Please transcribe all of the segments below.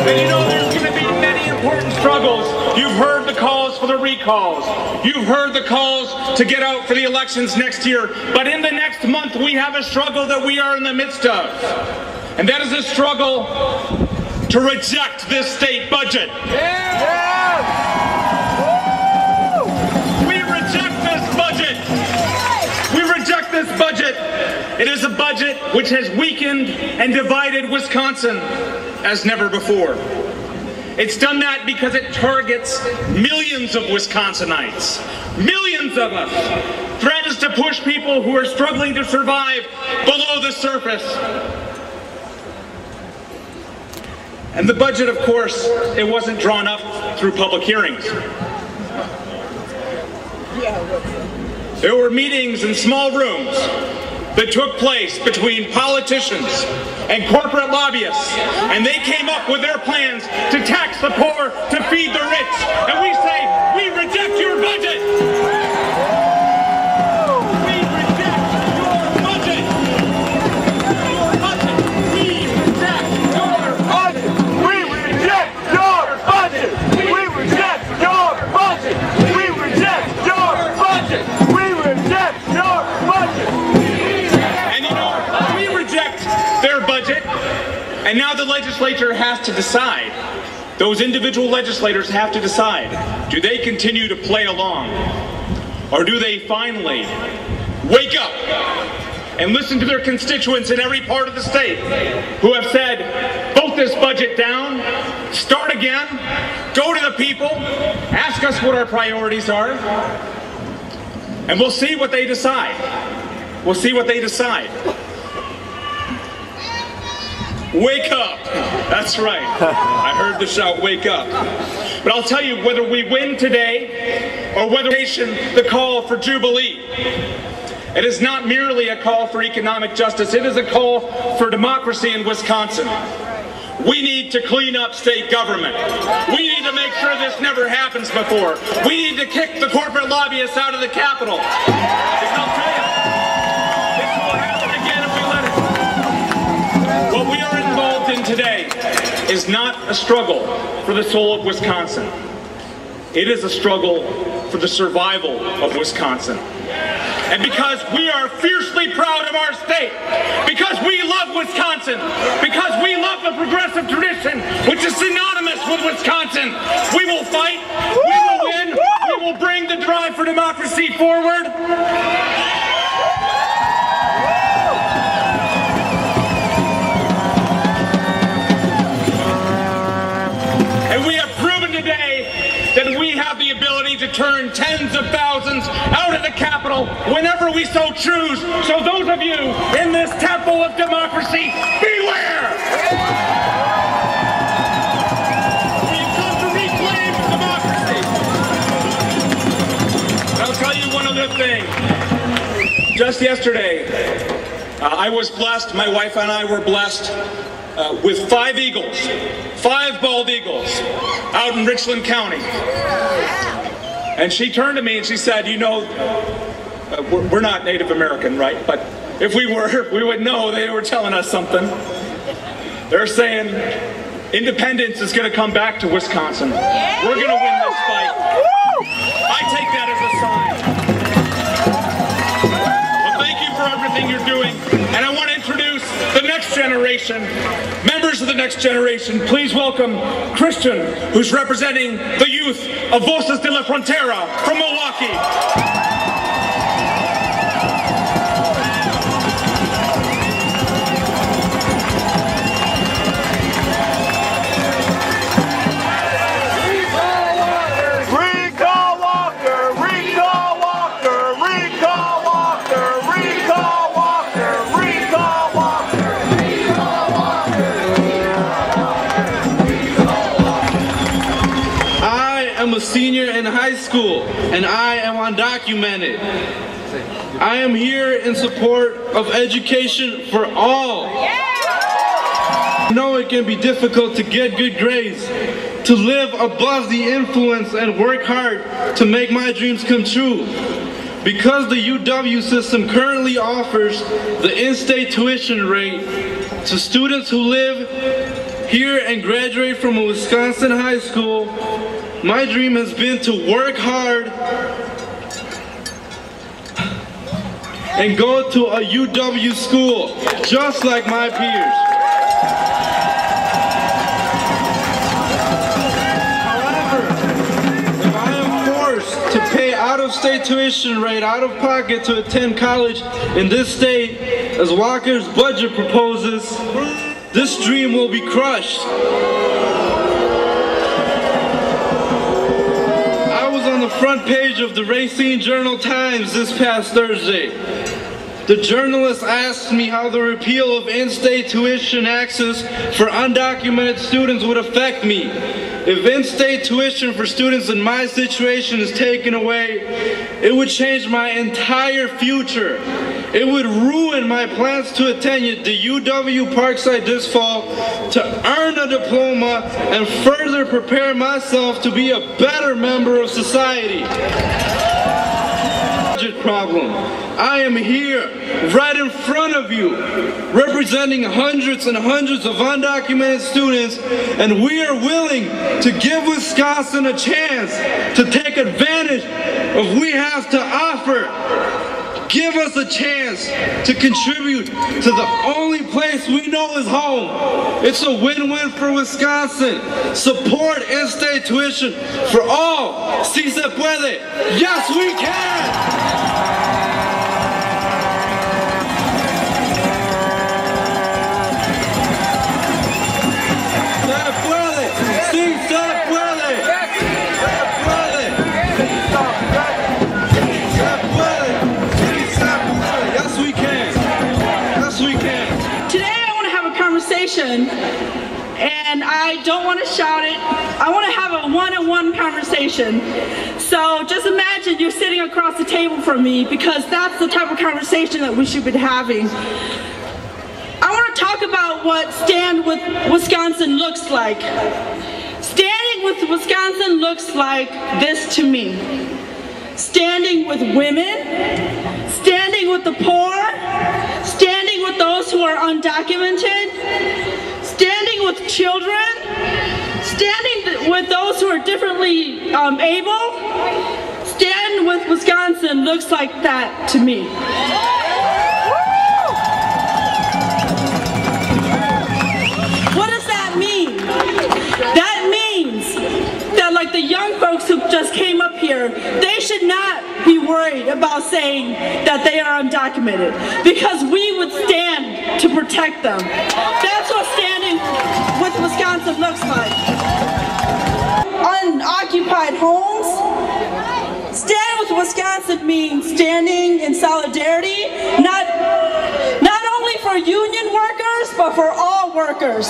And you know there's going to be many important struggles. You've heard the calls for the recalls. You've heard the calls to get out for the elections next year. But in the next month, we have a struggle that we are in the midst of. And that is a struggle to reject this state budget. We reject this budget. We reject this budget. It is a budget which has weakened and divided Wisconsin as never before. It's done that because it targets millions of Wisconsinites, millions of us, threatens to push people who are struggling to survive below the surface. And the budget, of course, it wasn't drawn up through public hearings. There were meetings in small rooms that took place between politicians and corporate lobbyists, and they came up with their plans to tax the poor, to feed the rich, and we say, we reject your budget! We reject your budget! Your budget! We reject your budget! We reject your budget! We reject your budget! We reject your budget! We reject your budget! And you know, we reject their budget, and now the legislature has to decide. Those individual legislators have to decide. Do they continue to play along? Or do they finally wake up and listen to their constituents in every part of the state who have said, vote this budget down, start again, go to the people, ask us what our priorities are, and we'll see what they decide. We'll see what they decide. Wake up. That's right. I heard the shout, wake up. But I'll tell you, whether we win today or whether we nation the call for Jubilee, it is not merely a call for economic justice. It is a call for democracy in Wisconsin. We need to clean up state government. We need to make sure this never happens before. We need to kick the corporate lobbyists out of the Capitol. Because I'll tell you, this will happen again if we let it. What we are involved in today is not a struggle for the soul of Wisconsin. It is a struggle for the survival of Wisconsin. And because we are fiercely proud of our state, because we love Wisconsin, because we love the progressive tradition, which is synonymous with Wisconsin, we will fight, we will win, we will bring the drive for democracy forward. And we have proven today that we have the ability to turn tens of thousands out of the Capitol whenever we so choose. So those of you in this temple of democracy, beware! We've come to reclaim democracy. I'll tell you one other thing. Just yesterday, I was blessed, my wife and I were blessed with 5 eagles, 5 bald eagles out in Richland County. And she turned to me and she said, you know, we're not Native American, right? But if we were, we would know they were telling us something. They're saying independence is going to come back to Wisconsin. We're going to win this fight. I take that as a sign. Well, thank you for everything you're doing. And I want to introduce the next generation. Members of the next generation, please welcome Christian, who's representing the youth of Voces de la Frontera from Milwaukee. Senior in high school, and I am undocumented. I am here in support of education for all. I know it can be difficult to get good grades, to live above the influence and work hard to make my dreams come true. Because the UW system currently offers the in-state tuition rate to students who live here and graduate from a Wisconsin high school, my dream has been to work hard and go to a UW school, just like my peers. To pay out-of-state tuition right out of pocket to attend college in this state, as Walker's budget proposes, this dream will be crushed. I was on the front page of the Racine Journal-Times this past Thursday. The journalist asked me how the repeal of in-state tuition access for undocumented students would affect me. If in-state tuition for students in my situation is taken away, it would change my entire future. It would ruin my plans to attend the UW Parkside this fall, to earn a diploma, and further prepare myself to be a better member of society. Budget problem. I am here, right in front of you, representing hundreds and hundreds of undocumented students, and we are willing to give Wisconsin a chance to take advantage of what we have to offer. Give us a chance to contribute to the only place we know is home. It's a win-win for Wisconsin. Support in-state tuition for all. Si se puede. Yes, we can! And I don't want to shout it. I want to have a one-on-one conversation. So just imagine you're sitting across the table from me, because that's the type of conversation that we should be having. I want to talk about what Stand with Wisconsin looks like. Standing with Wisconsin looks like this to me. Standing with women, standing with the poor, standing with those who are undocumented, standing with children, standing with those who are differently able. Stand with Wisconsin looks like that to me. What does that mean? That means that, like the young folks who just came up here, they should not be worried about saying that they are undocumented, because we would stand to protect them. That's what standing with Wisconsin looks like. Unoccupied homes. Stand with Wisconsin means standing in solidarity, not only for union workers, but for all workers.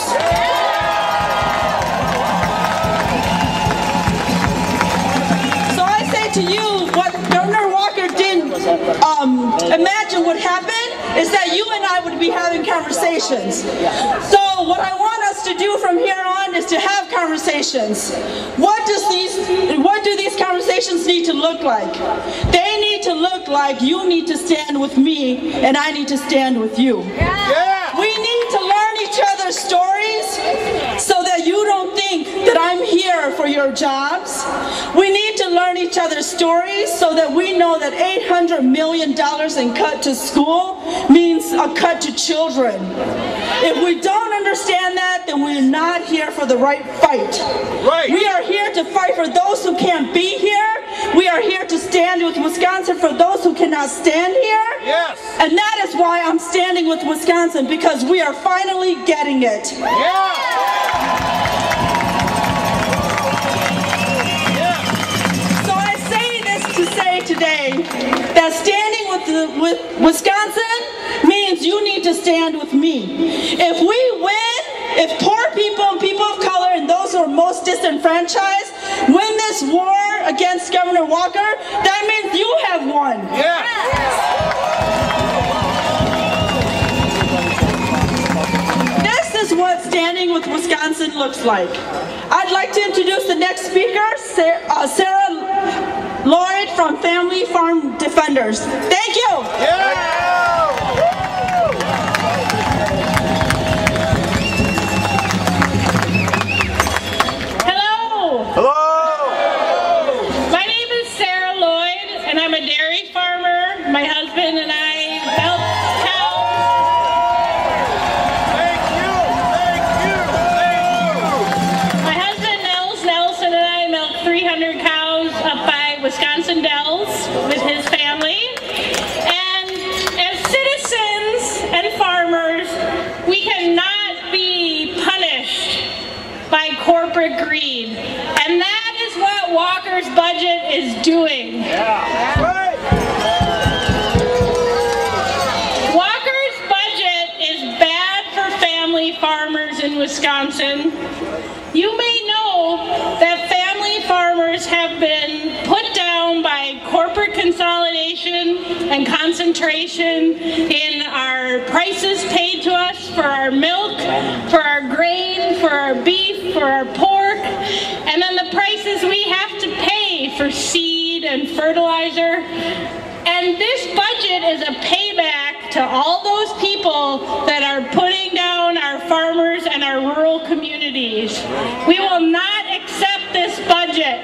So I say to you, what Governor Walker didn't imagine would happen is that you and I would be having conversations. So what I want us to do from here on is to have conversations. What do these conversations need to look like? They need to look like you need to stand with me and I need to stand with you. We need to learn each other's stories so that you don't think that I'm here for your jobs. We need to learn each other's stories so that we know that $800 million in cut to school means a cut to children. If we don't understand that, then we're not here for the right fight. We are here to fight for those who can't be here. We are here to stand with Wisconsin for those who cannot stand here. Yes. And that is why I'm standing with Wisconsin, because we are finally getting it. So I say this to say today that standing with Wisconsin means you need to stand with me. If we win, if poor people and people of color and those who are most disenfranchised win this war against Governor Walker, that means you have won. This is what standing with Wisconsin looks like. I'd like to introduce the next speaker, Sarah Lloyd from Family Farm Defenders. Thank you. corporate greed. And that is what Walker's budget is doing. Walker's budget is bad for family farmers in Wisconsin. You may know that family farmers have been put down by corporate consolidation and concentration in our prices paid to us for our milk, for our grain, for our beef, for our pork, and then the prices we have to pay for seed and fertilizer. And this budget is a payback to all those people that are putting down our farmers and our rural communities. We will not accept this budget.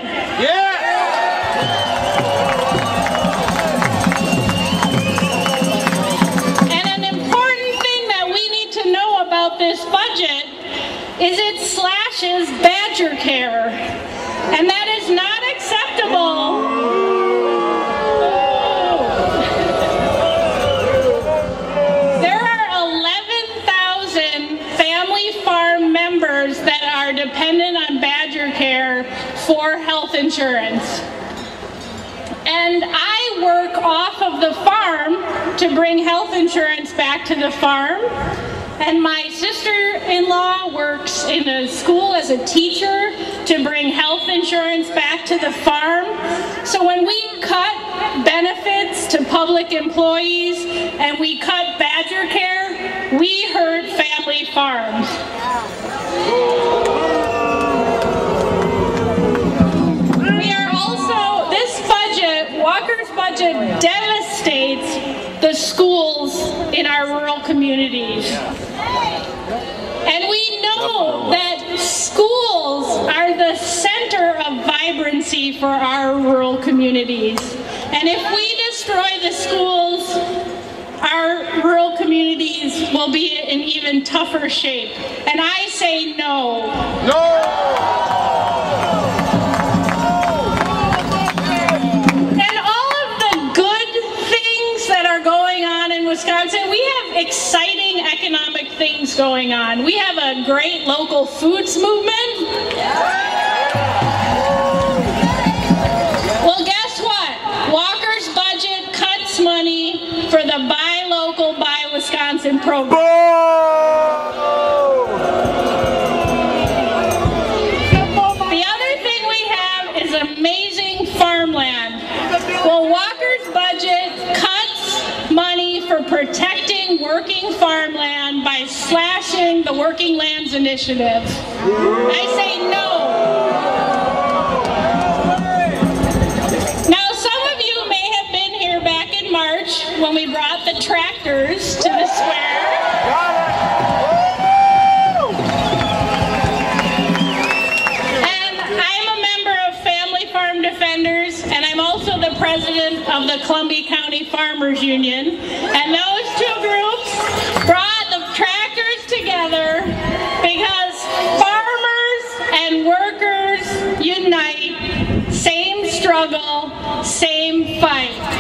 And an important thing that we need to know about this budget is it slashes Badger Care. And that is not acceptable. That are dependent on Badger Care for health insurance. And I work off of the farm to bring health insurance back to the farm. And my sister-in-law works in a school as a teacher to bring health insurance back to the farm. So when we cut benefits to public employees and we cut Badger Care, we hurt family farms. We are also, this budget, Walker's budget, devastates the schools in our rural communities. And we know that schools are the center of vibrancy for our rural communities. And if we destroy the schools, our rural communities will be in even tougher shape. And I say no. No! And all of the good things that are going on in Wisconsin, we have exciting economic things going on. We have a great local foods movement. Well, guess what? Walker's budget cuts money for the Buy Local, Buy Wisconsin program. The other thing we have is amazing farmland. Well, Walker's budget cuts money for protecting working farmland by slashing the Working Lands Initiative. I say no. When we brought the tractors to the square. And I'm a member of Family Farm Defenders, and I'm also the president of the Columbia County Farmers Union. And those two groups brought the tractors together because farmers and workers unite. Same struggle, same fight.